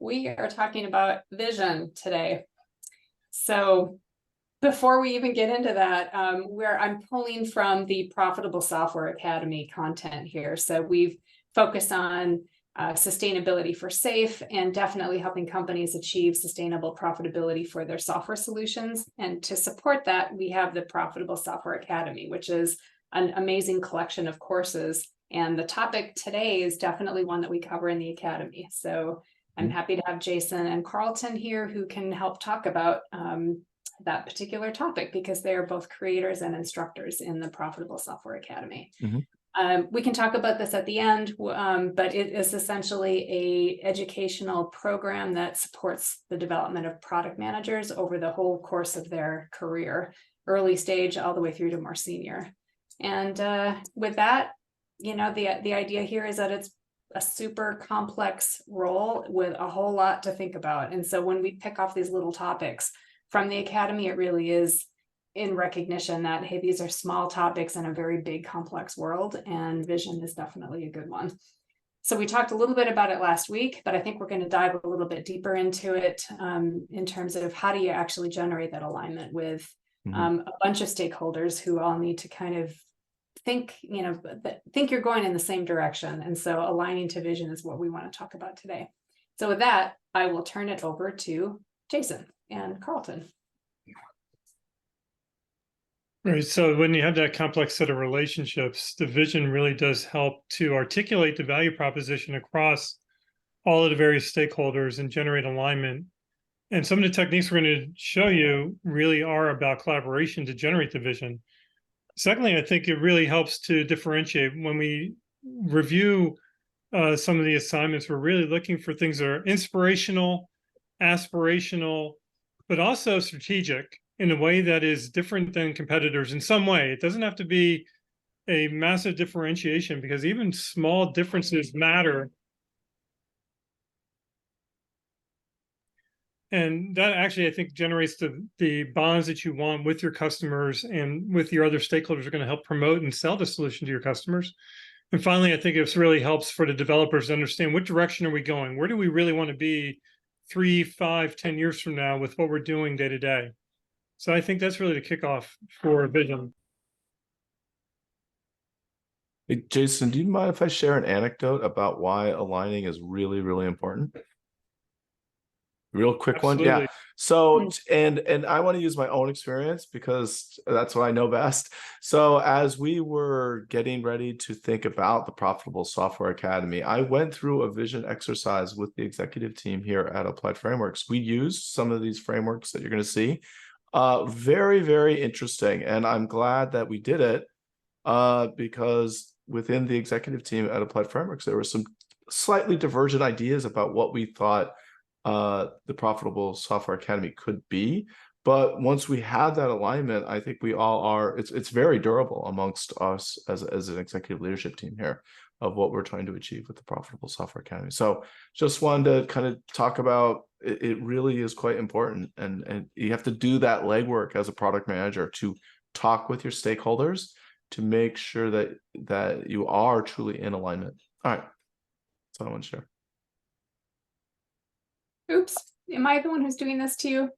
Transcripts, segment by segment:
We are talking about vision today. So before we even get into that, I'm pulling from the Profitable Software Academy content here. So we've focused on sustainability for SAFE and definitely helping companies achieve sustainable profitability for their software solutions. And to support that, we have the Profitable Software Academy, which is an amazing collection of courses. And the topic today is definitely one that we cover in the Academy. So I'm happy to have Jason and Carlton here who can help talk about that particular topic because they are both creators and instructors in the Profitable Software Academy. We can talk about this at the end, but it is essentially an educational program that supports the development of product managers over the whole course of their career, early stage all the way through to more senior. And with that, you know, the idea here is that it's a super complex role with a whole lot to think about. And so when we pick off these little topics from the Academy, it really is in recognition that, hey, these are small topics in a very big, complex world, and vision is definitely a good one. So we talked a little bit about it last week, but I think we're going to dive a little bit deeper into it in terms of how do you actually generate that alignment with a bunch of stakeholders who all need to kind of think you're going in the same direction. And so aligning to vision is what we want to talk about today. So with that, I will turn it over to Jason and Carlton. Right. So when you have that complex set of relationships, the vision really does help to articulate the value proposition across all of the various stakeholders and generate alignment. And some of the techniques we're going to show you really are about collaboration to generate the vision. Secondly, I think it really helps to differentiate. When we review some of the assignments, we're really looking for things that are inspirational, aspirational, but also strategic in a way that is different than competitors in some way. It doesn't have to be a massive differentiation because even small differences matter. And that actually, I think, generates the bonds that you want with your customers and with your other stakeholders are going to help promote and sell the solution to your customers. And finally, I think it really helps for the developers to understand what direction are we going? Where do we really want to be 3, 5, 10 years from now with what we're doing day to day? So I think that's really the kickoff for vision. Hey, Jason, do you mind if I share an anecdote about why aligning is really, really important? Real quick Absolutely. one. Yeah. So, and I want to use my own experience because that's what I know best. So as we were getting ready to think about the Profitable Software Academy, I went through a vision exercise with the executive team here at Applied Frameworks. We used some of these frameworks that you're going to see. Very, very interesting. And I'm glad that we did it because within the executive team at Applied Frameworks, there were some slightly divergent ideas about what we thought the Profitable Software Academy could be. But once we have that alignment, I think we all are, it's very durable amongst us as an executive leadership team here of what we're trying to achieve with the Profitable Software Academy. So just wanted to kind of talk about it really is quite important. And you have to do that legwork as a product manager to talk with your stakeholders to make sure that you are truly in alignment. All right. That's all I want to share. Oops, am I the one who's doing this to you?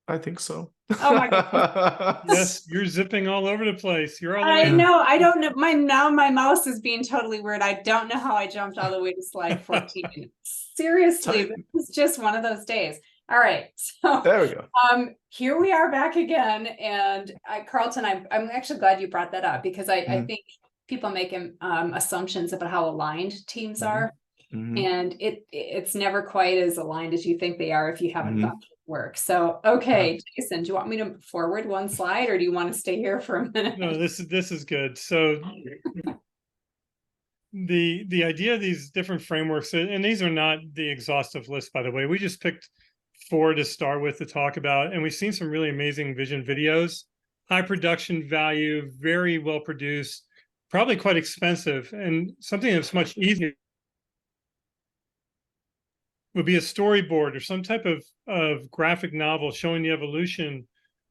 I think so. Oh my God. Yes, you're zipping all over the place. You're all I know. I don't know. My mouse is being totally weird. I don't know how I jumped all the way to slide 14. Seriously, this is just one of those days. All right. So there we go. Here we are back again. And Carlton, I'm actually glad you brought that up because I think people make assumptions about how aligned teams are. And it's never quite as aligned as you think they are if you haven't gone through work. So, okay, Jason, do you want me to forward one slide or do you want to stay here for a minute? No, this is good. So the idea of these different frameworks, and these are not the exhaustive list, by the way, we just picked 4 to start with to talk about, and we've seen some really amazing vision videos, high production value, very well produced, probably quite expensive, and something that's much easier would be a storyboard or some type of graphic novel showing the evolution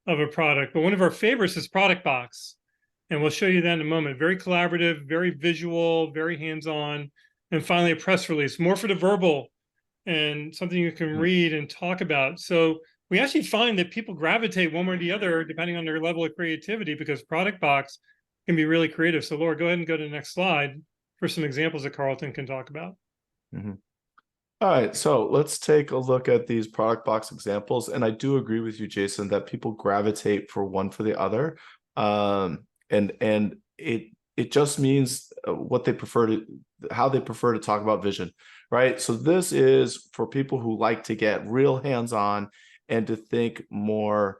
of a product. But one of our favorites is Product Box. And we'll show you that in a moment. Very collaborative, very visual, very hands-on. And finally, a press release, more for the verbal and something you can read and talk about. So we actually find that people gravitate one way or the other depending on their level of creativity, because Product Box can be really creative. So Laura, go ahead and go to the next slide for some examples that Carlton can talk about. All right, so let's take a look at these Product Box examples. And I do agree with you, Jason, that people gravitate for one for the other. And it just means what they prefer to, how they prefer to talk about vision, right? So this is for people who like to get real hands-on and to think more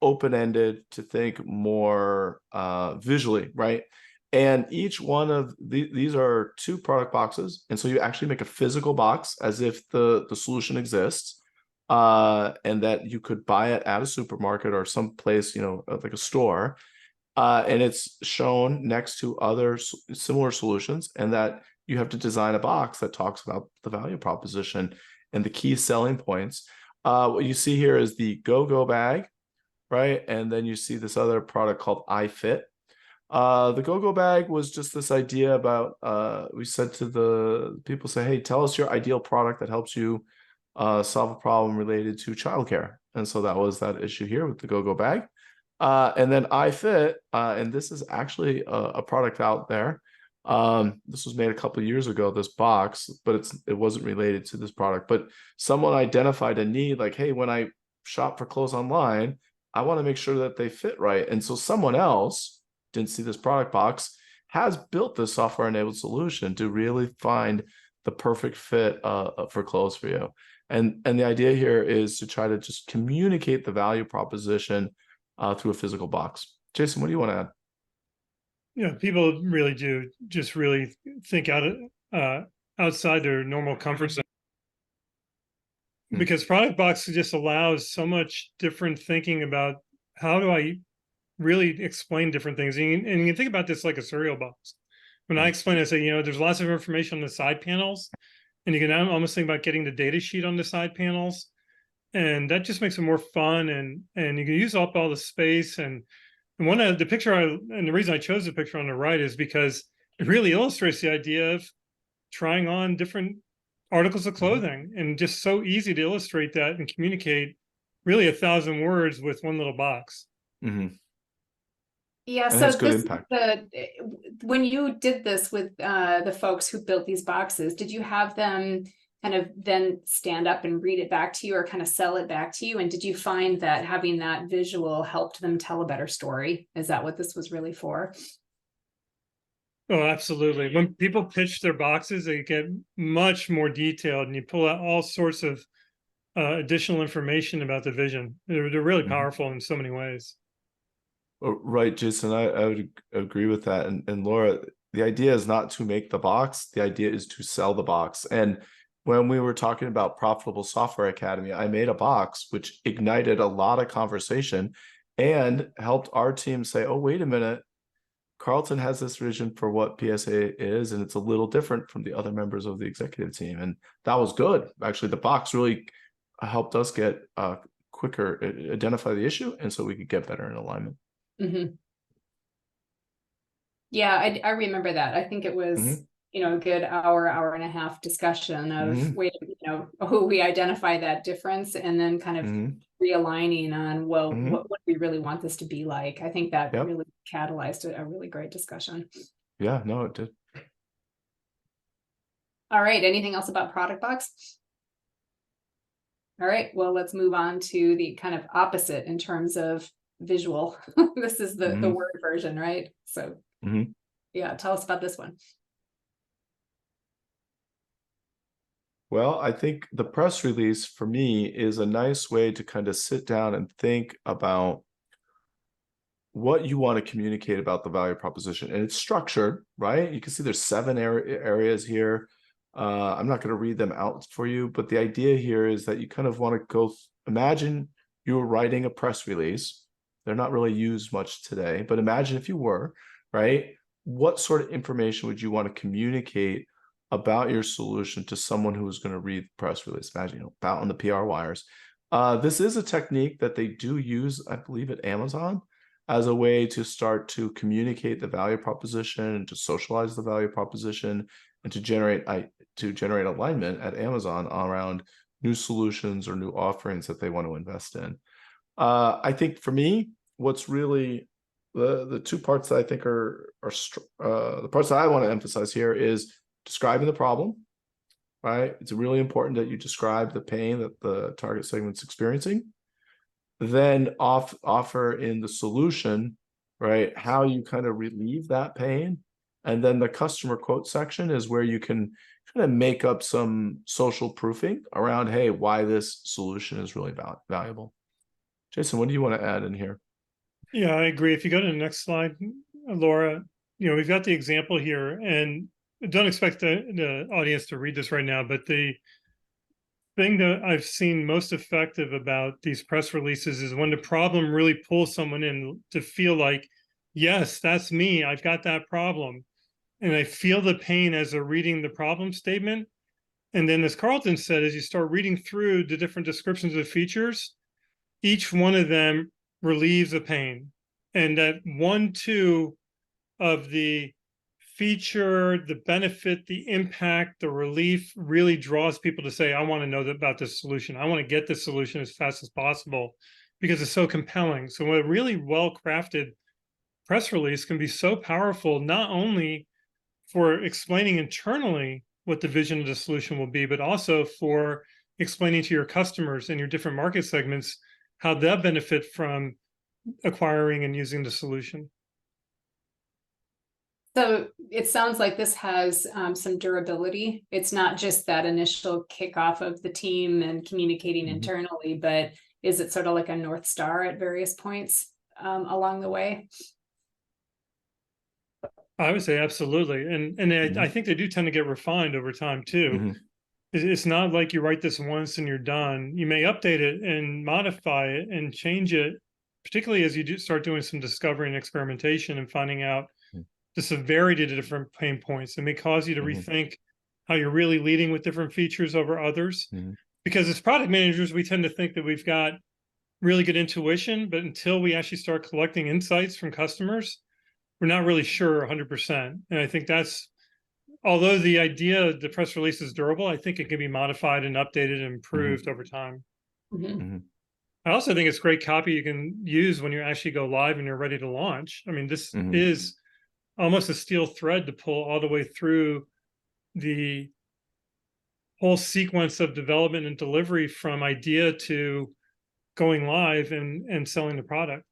open-ended, to think more visually, right? And each one of these are 2 product boxes. And so you actually make a physical box as if the solution exists, and that you could buy it at a supermarket or some place, like a store. And it's shown next to other similar solutions, and that you have to design a box that talks about the value proposition and the key selling points. What you see here is the go-go bag, right? And then you see this other product called iFit. The go-go bag was just this idea about, we said to the people, say, hey, tell us your ideal product that helps you solve a problem related to childcare. And so that was that issue here with the go-go bag. And then iFit, and this is actually a product out there. This was made a couple of years ago, this box, but it wasn't related to this product. But someone identified a need, like, hey, when I shop for clothes online, I want to make sure that they fit right. And so someone else didn't see this product box, has built this software-enabled solution to really find the perfect fit for clothes for you. And the idea here is to try to just communicate the value proposition through a physical box. Jason, what do you want to add? Yeah, people really do just really think outside their normal comfort zone. Because Product Box just allows so much different thinking about how do I really explain different things. And you think about this like a cereal box. When I explain it, I say, there's lots of information on the side panels, and you can almost think about getting the data sheet on the side panels. And that just makes it more fun, and you can use up all the space. And one of the picture, and the reason I chose the picture on the right is because it really illustrates the idea of trying on different articles of clothing, and just so easy to illustrate that and communicate really 1,000 words with one little box. Yeah, And so has good impact. When you did this with the folks who built these boxes, did you have them kind of then stand up and read it back to you, or kind of sell it back to you? And did you find that having that visual helped them tell a better story? Is that what this was really for? Oh, absolutely. When people pitch their boxes, they get much more detailed, and you pull out all sorts of additional information about the vision. They're really powerful in so many ways. Right, Jason, I would agree with that. And Laura, the idea is not to make the box. The idea is to sell the box. And when we were talking about Profitable Software Academy, I made a box which ignited a lot of conversation and helped our team say, oh, wait a minute, Carlton has this vision for what PSA is, and it's a little different from the other members of the executive team. And that was good. Actually, the box really helped us get quicker, identify the issue, and so we could get better in alignment. Yeah, I remember that. I think it was, a good hour and a half discussion of we identify that difference, and then kind of realigning on, well, what do we really want this to be like? I think that really catalyzed a really great discussion. Yeah, no, it did. All right. Anything else about Product Box? All right. Well, let's move on to the kind of opposite in terms of visual. This is the word version, right? So yeah, tell us about this one. Well, I think the press release for me is a nice way to kind of sit down and think about what you want to communicate about the value proposition. And it's structured, right? You can see there's 7 areas here. I'm not going to read them out for you, but the idea here is that you kind of want to go, imagine you're writing a press release. They're not really used much today, but imagine if you were, right? What sort of information would you want to communicate about your solution to someone who is going to read the press release? Imagine, about on the PR wires. This is a technique that they do use, I believe, at Amazon as a way to start to communicate the value proposition and to socialize the value proposition and to generate alignment at Amazon around new solutions or new offerings that they want to invest in. I think for me, what's really the two parts that I think are the parts that I want to emphasize here is describing the problem, right? It's really important that you describe the pain that the target segment's experiencing, then offer in the solution, right, how you kind of relieve that pain. And then the customer quote section is where you can kind of make up some social proofing around, hey, why this solution is really valuable. Jason, what do you want to add in here? Yeah, I agree. If you go to the next slide, Laura, we've got the example here, and don't expect the audience to read this right now, but the thing that I've seen most effective about these press releases is when the problem really pulls someone in to feel like, yes, that's me. I've got that problem. And I feel the pain as they're reading the problem statement. And then, as Carlton said, as you start reading through the different descriptions of features, each one of them relieves the pain. And that 1-2 of the feature, the benefit, the impact, the relief really draws people to say, I want to know about this solution. I want to get this solution as fast as possible because it's so compelling. So a really well-crafted press release can be so powerful, not only for explaining internally what the vision of the solution will be, but also for explaining to your customers and your different market segments how they'll benefit from acquiring and using the solution. So it sounds like this has some durability. It's not just that initial kickoff of the team and communicating internally, but is it sort of like a North Star at various points along the way? I would say absolutely. And I think they do tend to get refined over time too. It's not like you write this once and you're done. You may update it and modify it and change it, particularly as you start doing some discovery and experimentation and finding out the severity of the different pain points. It may cause you to rethink how you're really leading with different features over others. Because as product managers, we tend to think that we've got really good intuition, but until we actually start collecting insights from customers, we're not really sure 100%. And I think that's, although the idea of the press release is durable, I think it can be modified and updated and improved over time. I also think it's great copy you can use when you actually go live and you're ready to launch. I mean, this is almost a steel thread to pull all the way through the whole sequence of development and delivery from idea to going live and selling the product.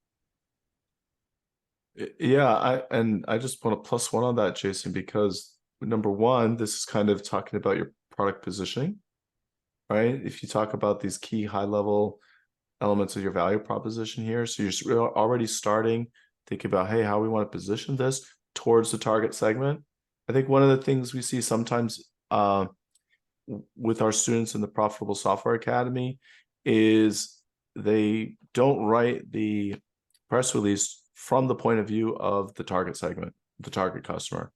Yeah, I just want to plus one on that, Jason, because number one, this is kind of talking about your product positioning, right? If you talk about these key high level elements of your value proposition here, so you're already starting thinking about, hey, how we want to position this towards the target segment. I think one of the things we see sometimes with our students in the Profitable Software Academy is they don't write the press release from the point of view of the target segment, the target customer.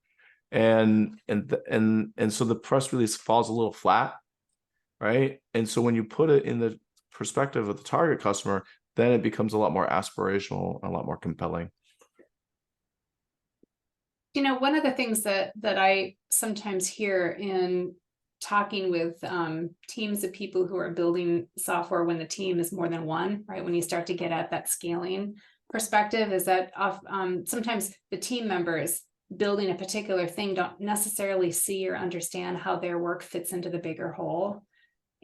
And so the press release falls a little flat, right? And so when you put it in the perspective of the target customer, then it becomes a lot more aspirational, a lot more compelling. One of the things that I sometimes hear in talking with teams of people who are building software when the team is more than one, right? When you start to get at that scaling perspective, is that sometimes the team members building a particular thing don't necessarily see or understand how their work fits into the bigger whole.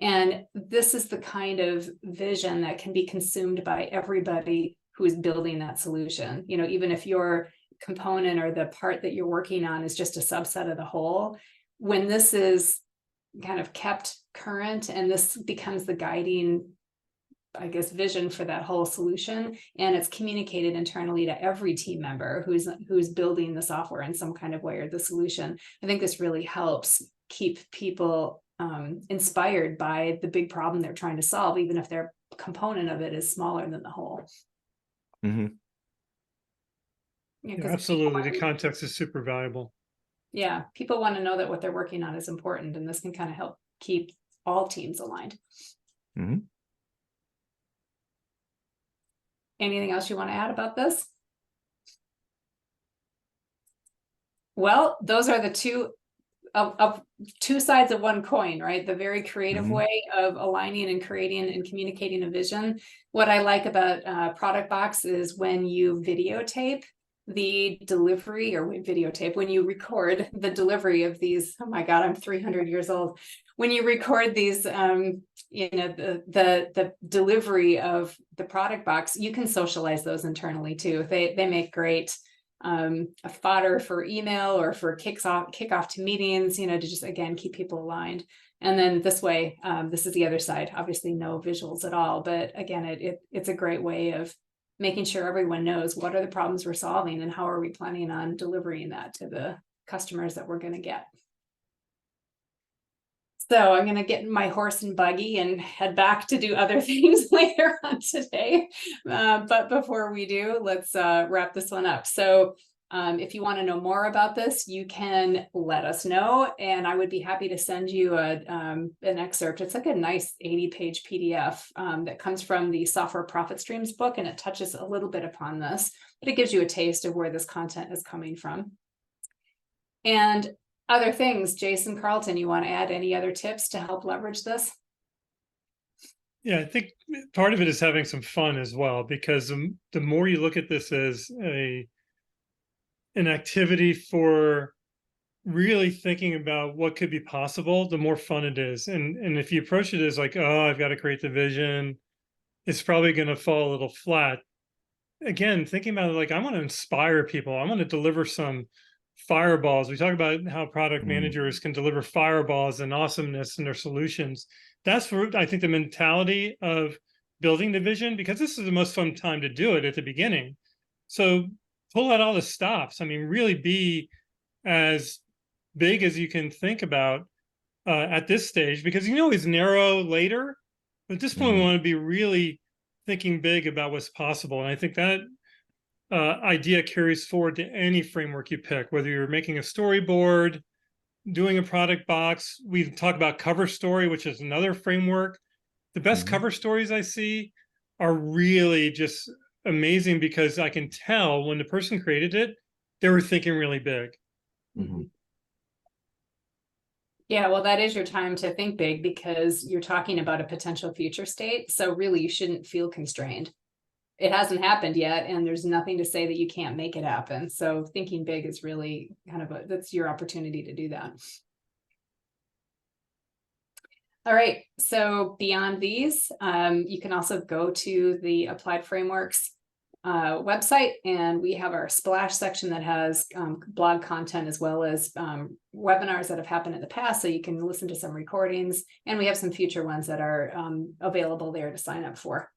And this is the kind of vision that can be consumed by everybody who is building that solution. Even if your component or the part that you're working on is just a subset of the whole, when this is kind of kept current and this becomes the guiding, I guess, vision for that whole solution, and it's communicated internally to every team member who's building the software in some kind of way or the solution, I think this really helps keep people inspired by the big problem they're trying to solve, even if their component of it is smaller than the whole. Yeah, absolutely. The context is super valuable. Yeah, people want to know that what they're working on is important, and this can kind of help keep all teams aligned. Anything else you want to add about this? Well, those are the two of two sides of one coin, right? The very creative Mhm. way of aligning and creating and communicating a vision. What I like about Product Box is when you videotape the delivery, or when you record the delivery of these, oh my God, I'm 300 years old. When you record these, the delivery of the Product Box, you can socialize those internally too. They make great a fodder for email or for kickoff to meetings, to just, again, keep people aligned. And then this way, this is the other side, obviously no visuals at all, but again, it's a great way of making sure everyone knows what are the problems we're solving and how are we planning on delivering that to the customers that we're going to get. So I'm going to get in my horse and buggy and head back to do other things later on today. But before we do, let's wrap this one up. So if you want to know more about this, you can let us know, and I would be happy to send you an excerpt. It's like a nice 80-page PDF that comes from the Software Profit Streams book, and it touches a little bit upon this, but it gives you a taste of where this content is coming from. And other things, Jason, Carlton, you want to add any other tips to help leverage this? Yeah, I think part of it is having some fun as well, because the more you look at this as an activity for really thinking about what could be possible, the more fun it is. And if you approach it as like, oh, I've got to create the vision, it's probably going to fall a little flat. Again, thinking about it like, I want to inspire people. I want to deliver some fireballs. We talk about how product managers can deliver fireballs and awesomeness in their solutions. That's where I think the mentality of building the vision, because this is the most fun time to do it at the beginning. So pull out all the stops. I mean, really be as big as you can think about at this stage, because you can always narrow later. But at this point, we want to be really thinking big about what's possible. And I think that idea carries forward to any framework you pick, whether you're making a storyboard, doing a product box. We talk about cover story, which is another framework. The best cover stories I see are really just amazing, because I can tell when the person created it, they were thinking really big. Yeah, well, that is your time to think big, because you're talking about a potential future state. So really, you shouldn't feel constrained. It hasn't happened yet, and there's nothing to say that you can't make it happen. So thinking big is really kind of that's your opportunity to do that. All right, so beyond these, you can also go to the Applied Frameworks website, and we have our splash section that has blog content as well as webinars that have happened in the past, so you can listen to some recordings, and we have some future ones that are available there to sign up for.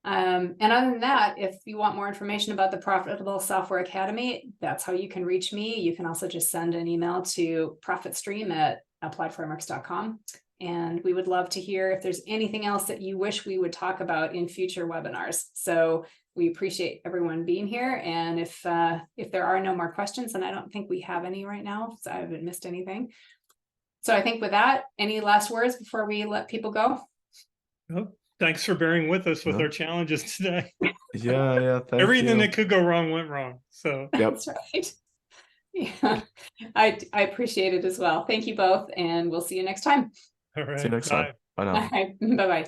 And other than that, if you want more information about the Profitable Software Academy, that's how you can reach me. You can also just send an email to profitstream@appliedframeworks.com. And we would love to hear if there's anything else that you wish we would talk about in future webinars. So we appreciate everyone being here. And if there are no more questions, and I don't think we have any right now, so I haven't missed anything. So I think with that, any last words before we let people go? Nope. Thanks for bearing with us with our challenges today. Yeah. Thank Everything you. that could go wrong went wrong. So That's right. Yeah, I appreciate it as well. Thank you both, and we'll see you next time. all right. See you next time. Bye now. All right, bye-bye.